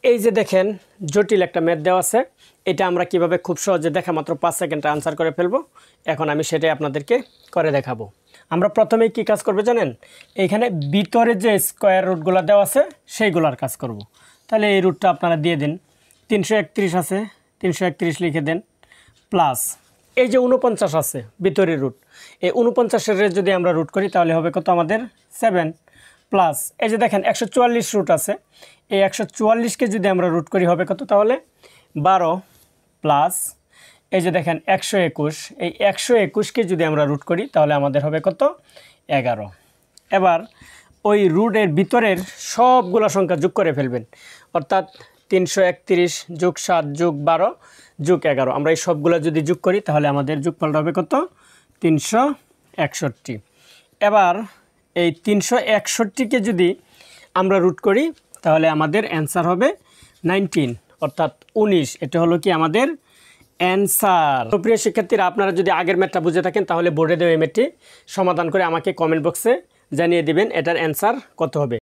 এই যে দেখেন জটিল একটা ম্যাথ দেওয়া আছে, এটা আমরা কিভাবে খুব সহজে দেখা মাত্র 5 সেকেন্ডে আনসার করে ফেলবো। এখন আমি সেটাই আপনাদেরকে করে দেখাবো। আমরা প্রথমেই কি কাজ করবে জানেন, এইখানে ভিতরে যে স্কোয়ার রুটগুলো দেওয়া আছে সেইগুলোর কাজ করব। তাহলে এই রুটটা আপনারা দিয়ে দিন, 331 আছে, 331 লিখে দেন, প্লাস এই যে 49 আছে ভিতরের রুট, এই 49-এর যদি আমরা রুট করি তাহলে হবে কত আমাদের 7, প্লাস এই যে দেখেন 144 রুট আছে, এই 144কে যদি আমরা রুট করি হবে কত তাহলে 12, প্লাস এই যে দেখেন 121, এই 121কে যদি আমরা রুট করি তাহলে আমাদের হবে কত 11। এবার ওই রুটের ভিতরের সবগুলো সংখ্যা যোগ করে ফেলবেন, অর্থাৎ 331 যোগ 7 যোগ 12 যোগ 11, আমরা এই সবগুলো যদি যোগ করি তাহলে আমাদের যোগফলটা হবে কত 361। এবার এই 361কে যদি আমরা রুট করি তাহলে আমাদের অ্যান্সার হবে 19, অর্থাৎ 19। এটা হলো কি আমাদের অ্যান্সার। তো প্রিয় শিক্ষার্থীরা, আপনারা যদি আগের ম্যাথটা বুঝে থাকেন তাহলে বোর্ডে দেওয়া এই ম্যাথটি সমাধান করে আমাকে কমেন্ট বক্সে জানিয়ে দিবেন এটার অ্যান্সার কত হবে।